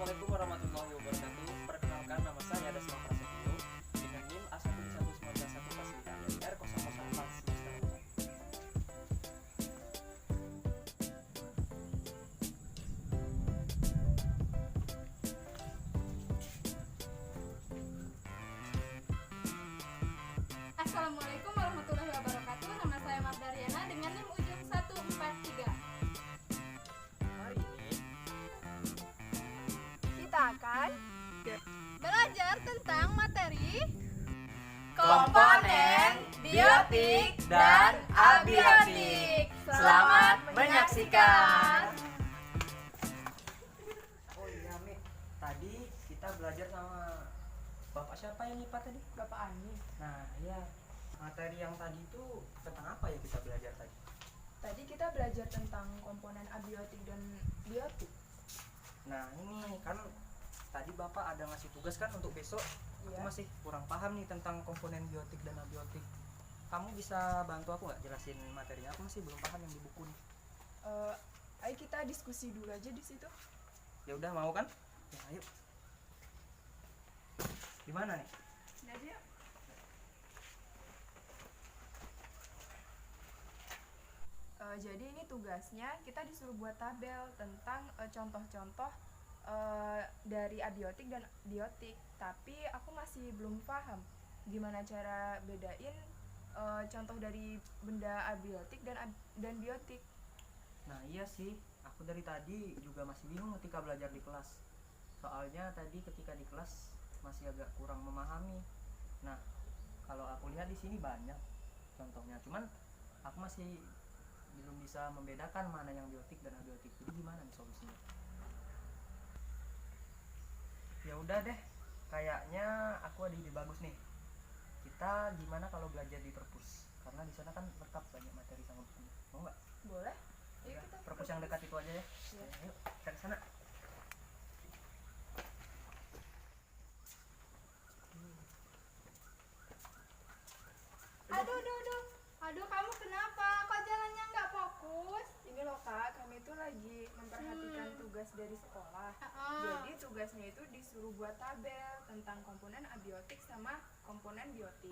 Assalamualaikum warahmatullahi wabarakatuh. Perkenalkan, nama saya Dasma Prasetyo dengan NIM A11911 Fasilitas R004 semester 4. Assalamualaikum warahmatullahi wabarakatuh. Nama saya Mardariana dengan NIM ujung 143. Hari ini Kita akan belajar tentang materi komponen biotik dan abiotik. Selamat menyaksikan. Oh iya Mi, tadi kita belajar sama Bapak siapa yang IPA tadi? Bapak Ani. Nah iya, materi yang tadi itu tentang apa ya kita belajar tadi? Tadi kita belajar tentang komponen abiotik dan biotik. Nah ini kan tadi Bapak ada ngasih tugas kan untuk besok. Aku Iya. masih kurang paham nih tentang komponen biotik dan abiotik. Kamu bisa bantu aku nggak jelasin materinya? Aku masih belum paham yang di buku nih. Ayo kita diskusi dulu aja di situ. Ya udah mau kan? Ya ayo. Gimana nih? Ini aja. Jadi ini tugasnya kita disuruh buat tabel tentang contoh-contoh dari abiotik dan biotik. Tapi aku masih belum paham gimana cara bedain contoh dari benda abiotik dan biotik. Nah iya sih, aku dari tadi juga masih bingung ketika belajar di kelas. Soalnya tadi ketika di kelas masih agak kurang memahami. Nah kalau aku lihat di sini banyak contohnya, cuman aku masih belum bisa membedakan mana yang biotik dan abiotik. Jadi gimana nih solusinya? Ya udah deh, kayaknya aku ada ide bagus nih. Kita gimana kalau belajar di perpus? Karena di sana kan lengkap banyak materi sama bukunya. Mau nggak? Boleh? Ayo Ya, kita perpus yang dekat itu aja ya. Iya. Ayo, kita ke sana. Aduh, kamu kenapa? Kok jalannya nggak fokus? Ini loh Kak, kami itu lagi memperhatikan tugas dari sekolah. Jadi tugasnya itu disuruh buat tabel tentang komponen abiotik sama komponen biotik.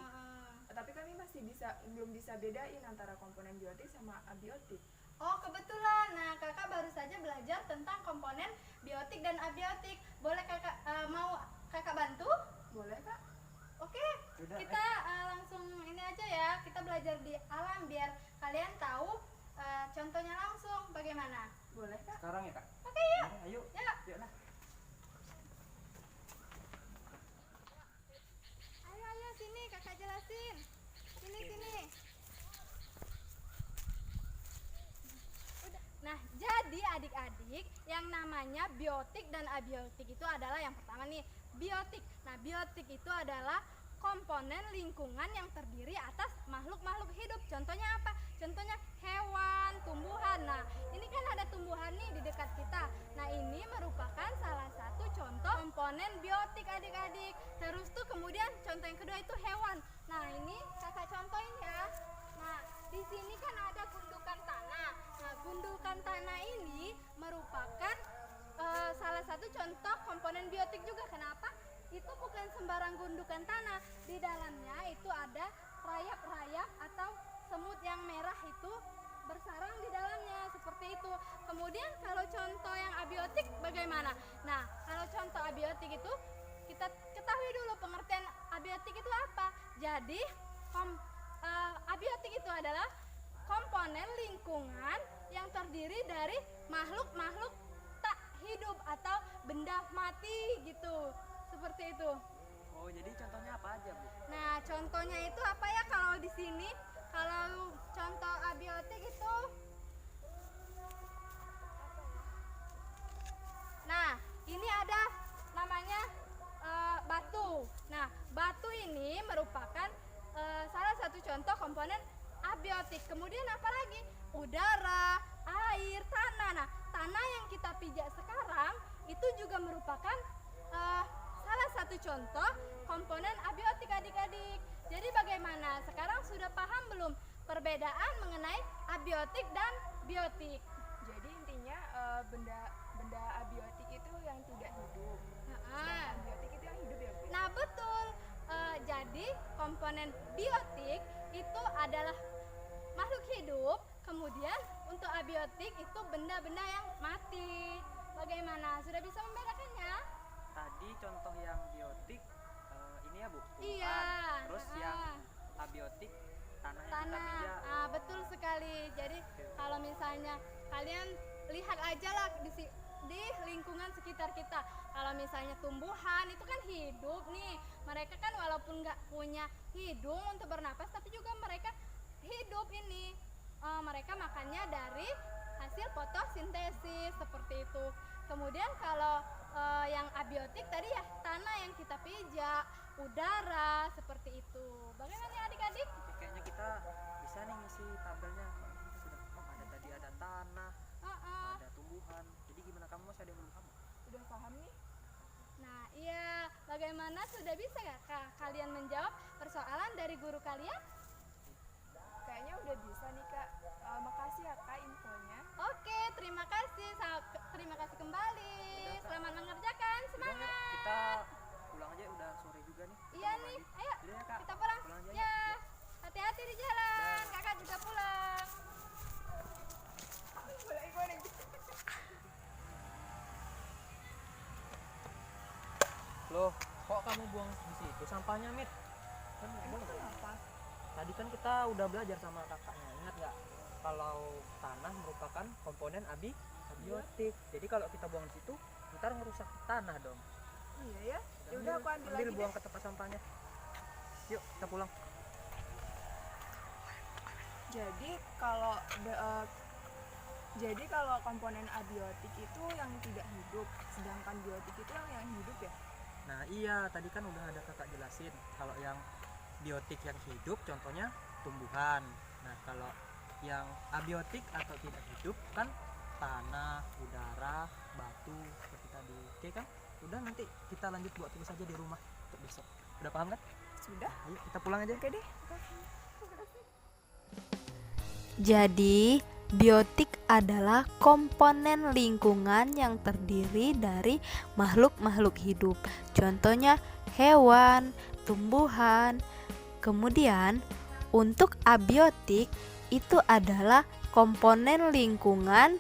Tapi kami masih belum bisa bedain antara komponen biotik sama abiotik. Oh, kebetulan. Nah, kakak baru saja belajar tentang komponen biotik dan abiotik. Boleh kakak mau kakak bantu? Boleh Kak? Oke, Yaudah, kita langsung ini aja ya. Kita belajar di alam biar kalian tahu contohnya langsung bagaimana. Boleh Kak? Sekarang ya kak. Oke, yuk. Ya, ayo. Yuk. Yuk lah. Ayo, sini kakak jelasin. Sini. Udah. Nah, jadi adik-adik, yang namanya biotik dan abiotik itu adalah yang pertama nih, biotik. Nah, biotik itu adalah komponen lingkungan yang terdiri atas makhluk-makhluk hidup. Contohnya apa? Contohnya hewan, tumbuhan. Nah, ini kan ada tumbuhan nih di dekat kita. Nah, ini merupakan salah satu contoh komponen biotik adik-adik. Terus tuh kemudian contoh yang kedua itu hewan. Nah, ini kakak contohin ya. Nah, di sini kan ada gundukan tanah. Nah, gundukan tanah ini merupakan salah satu contoh komponen biotik juga. Kenapa? Itu bukan sembarang gundukan tanah. Di dalamnya itu ada rayap-rayap atau semut yang merah itu bersarang di dalamnya seperti itu. Kemudian kalau contoh yang abiotik bagaimana? Nah, kalau contoh abiotik itu kita ketahui dulu pengertian abiotik itu apa. Jadi abiotik itu adalah komponen lingkungan yang terdiri dari makhluk-makhluk tak hidup atau benda mati gitu. Seperti itu. Oh jadi contohnya apa aja bu? Nah, contohnya itu apa ya kalau di sini? Kalau contoh abiotik itu nah, ini ada namanya batu. Nah, batu ini merupakan salah satu contoh komponen abiotik. Kemudian apa lagi? Udara, air, tanah. Nah, tanah yang kita pijak sekarang itu juga merupakan salah satu contoh komponen abiotik adik-adik. Jadi bagaimana? Sekarang sudah paham belum perbedaan mengenai abiotik dan biotik? Jadi intinya benda benda abiotik itu yang tidak hidup. Nah, Sedangkan biotik itu yang hidup ya, Bu? nah betul. Jadi komponen biotik itu adalah makhluk hidup, kemudian untuk abiotik itu benda-benda yang mati. Bagaimana? Sudah bisa membedakannya? Tadi contoh yang biotik ini ya Bu, tumbuhan. Iya. Terus yang abiotik tanah yang kita Tanah. pijak. Betul sekali. Jadi kalau misalnya kalian lihat aja lah di lingkungan sekitar kita. Kalau misalnya tumbuhan itu kan hidup nih. Mereka kan walaupun nggak punya hidung untuk bernapas, tapi juga mereka hidup ini. Mereka makannya dari hasil fotosintesis seperti itu. Kemudian kalau yang abiotik tadi ya tanah yang kita pijak, udara seperti itu. Bagaimana ya adik-adik? Oke, kayaknya kita bisa nih ngisi tabelnya. Sudah ada tadi ada tanah, ada tumbuhan. Jadi gimana, kamu masih ada yang belum paham? Udah paham nih? Nah iya, bagaimana sudah bisa gak kalian menjawab persoalan dari guru kalian? Kayaknya udah bisa nih, Kak. Makasih ya, Kak, infonya. Oke, terima kasih. Terima kasih kembali. Selamat mengerjakan. Udah, Semangat. yuk, kita pulang aja, udah sore juga nih. Iya nih, ayo Udah ya, Kak. kita pulang. Pulang aja, Ya, yuk. hati-hati di jalan. Kakak juga pulang. Boleh ikut nih. Loh, kok kamu buang di situ sampahnya, Mit? Kan Emang kenapa? tadi kan kita udah belajar sama kakaknya, ingat nggak? Kalau tanah merupakan komponen abiotik. Jadi kalau kita buang di situ, ntar ngerusak tanah dong. Iya ya. Ya udah aku ambil lagi buang deh. ke tempat sampahnya. Yuk, kita pulang. Jadi kalau jadi kalau komponen abiotik itu yang tidak hidup, sedangkan biotik itu yang hidup ya. Nah iya, tadi kan udah ada kakak jelasin. Kalau yang biotik yang hidup, contohnya tumbuhan. Nah kalau yang abiotik atau tidak hidup kan tanah, udara, batu seperti tadi. Oke kan? Udah, nanti kita lanjut buat tugas aja di rumah untuk besok. Udah paham kan? Sudah. Ayo kita pulang aja. Oke deh. Jadi, biotik adalah komponen lingkungan yang terdiri dari makhluk-makhluk hidup. Contohnya hewan, tumbuhan. Kemudian, untuk abiotik itu adalah komponen lingkungan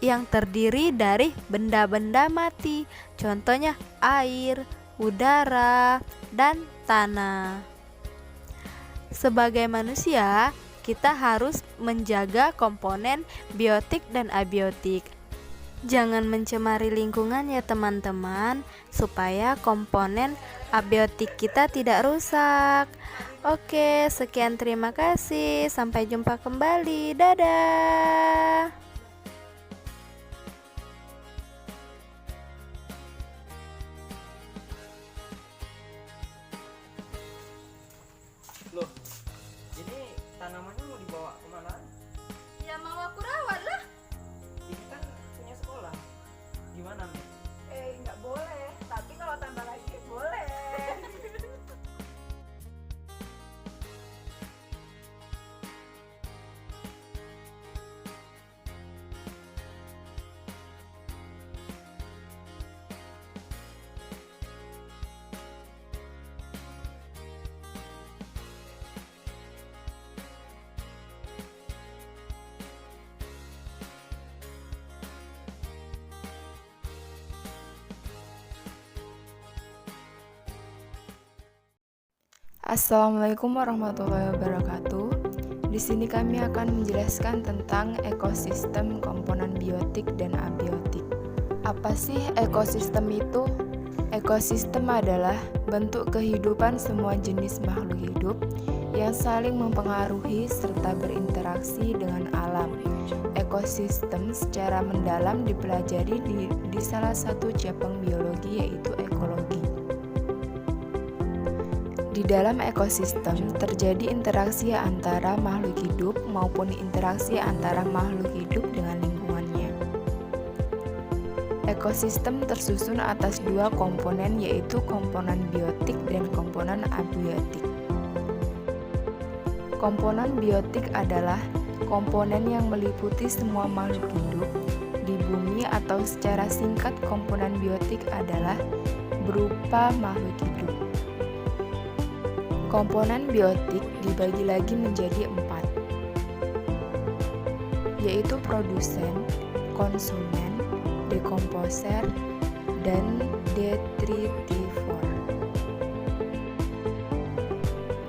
yang terdiri dari benda-benda mati. Contohnya air, udara, dan tanah. Sebagai manusia, kita harus menjaga komponen biotik dan abiotik. Jangan mencemari lingkungan ya teman-teman, supaya komponen abiotik kita tidak rusak. Oke, sekian, terima kasih. Sampai jumpa kembali. Dadah. Loh, ini tanamannya mau dibawa kemana? Ya mau aku rawat lah. Ini kan punya sekolah. Gimana, Mit? Nggak boleh. Tapi kalau tambah lagi boleh. Assalamualaikum warahmatullahi wabarakatuh. Di sini kami akan menjelaskan tentang ekosistem komponen biotik dan abiotik. Apa sih ekosistem itu? Ekosistem adalah bentuk kehidupan semua jenis makhluk hidup yang saling mempengaruhi serta berinteraksi dengan alam. Ekosistem secara mendalam dipelajari di salah satu cabang biologi, yaitu ekologi. Di dalam ekosistem terjadi interaksi antara makhluk hidup maupun interaksi antara makhluk hidup dengan lingkungannya. Ekosistem tersusun atas dua komponen, yaitu komponen biotik dan komponen abiotik. Komponen biotik adalah komponen yang meliputi semua makhluk hidup di bumi atau secara singkat komponen biotik adalah berupa makhluk hidup. Komponen biotik dibagi lagi menjadi 4, yaitu produsen, konsumen, dekomposer, dan detritivor.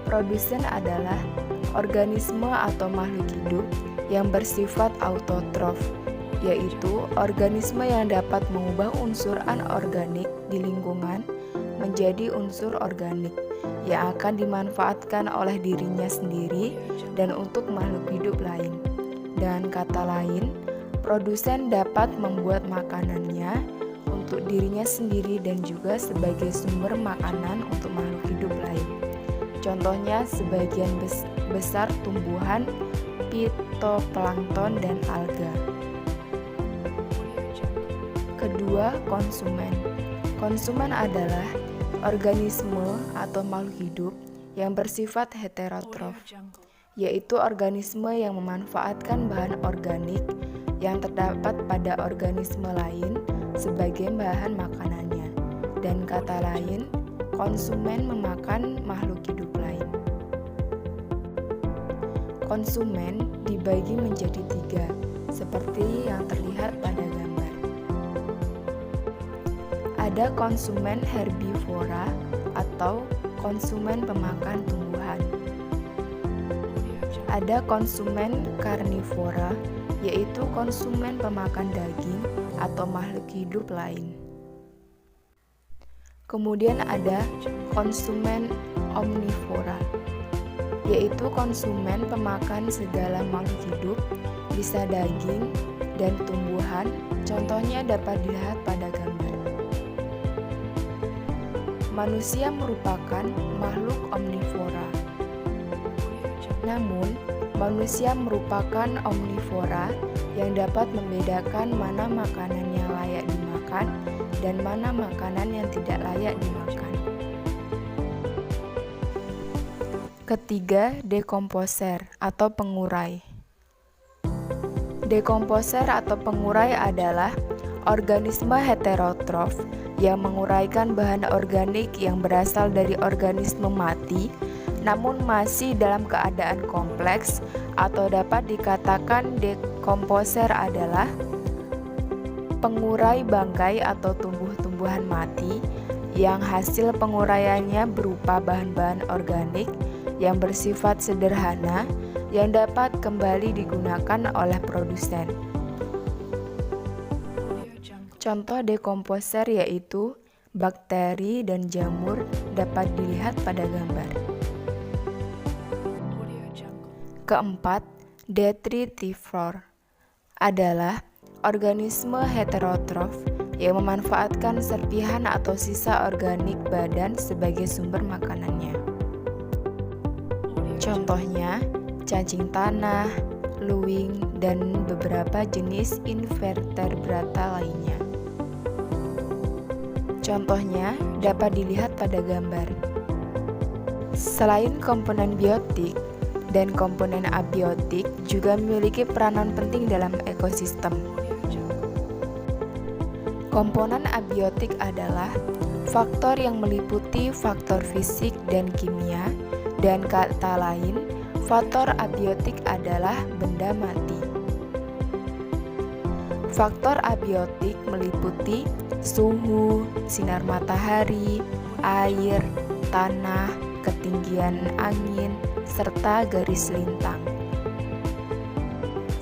Produsen adalah organisme atau makhluk hidup yang bersifat autotrof, yaitu organisme yang dapat mengubah unsur anorganik di lingkungan menjadi unsur organik yang akan dimanfaatkan oleh dirinya sendiri dan untuk makhluk hidup lain. Dengan kata lain, produsen dapat membuat makanannya untuk dirinya sendiri dan juga sebagai sumber makanan untuk makhluk hidup lain. Contohnya sebagian besar tumbuhan, fitoplankton, dan alga. Kedua, konsumen. Konsumen adalah organisme atau makhluk hidup yang bersifat heterotrof, yaitu organisme yang memanfaatkan bahan organik yang terdapat pada organisme lain sebagai bahan makanannya. Dan kata lain, konsumen memakan makhluk hidup lain. Konsumen dibagi menjadi 3, seperti yang terlihat pada gambar. Ada konsumen herbivora atau konsumen pemakan tumbuhan. Ada konsumen karnivora, yaitu konsumen pemakan daging atau makhluk hidup lain. Kemudian ada konsumen omnivora, yaitu konsumen pemakan segala makhluk hidup, bisa daging dan tumbuhan, contohnya dapat dilihat pada gambar. Manusia merupakan makhluk omnivora. Namun, manusia merupakan omnivora yang dapat membedakan mana makanan yang layak dimakan dan mana makanan yang tidak layak dimakan. Ketiga, dekomposer atau pengurai. Dekomposer atau pengurai adalah organisme heterotrof yang menguraikan bahan organik yang berasal dari organisme mati namun masih dalam keadaan kompleks, atau dapat dikatakan dekomposer adalah pengurai bangkai atau tumbuh-tumbuhan mati yang hasil penguraiannya berupa bahan-bahan organik yang bersifat sederhana yang dapat kembali digunakan oleh produsen. Contoh dekomposer yaitu bakteri dan jamur dapat dilihat pada gambar. Keempat, detritivor adalah organisme heterotrof yang memanfaatkan serpihan atau sisa organik badan sebagai sumber makanannya. Contohnya, cacing tanah, luwing, dan beberapa jenis invertebrata lainnya. Contohnya dapat dilihat pada gambar. Selain komponen biotik dan komponen abiotik juga memiliki peranan penting dalam ekosistem. Komponen abiotik adalah faktor yang meliputi faktor fisik dan kimia, dan kata lain, faktor abiotik adalah benda mati. Faktor abiotik meliputi suhu, sinar matahari, air, tanah, ketinggian angin, serta garis lintang.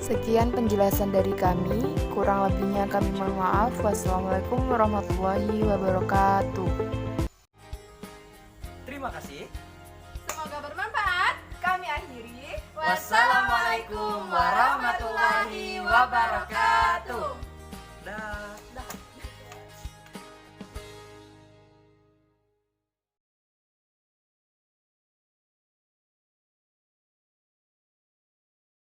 Sekian penjelasan dari kami, kurang lebihnya kami mohon maaf. Wassalamualaikum warahmatullahi wabarakatuh. Terima kasih. Semoga bermanfaat. Kami akhiri. Wassalamualaikum warahmatullahi wabarakatuh.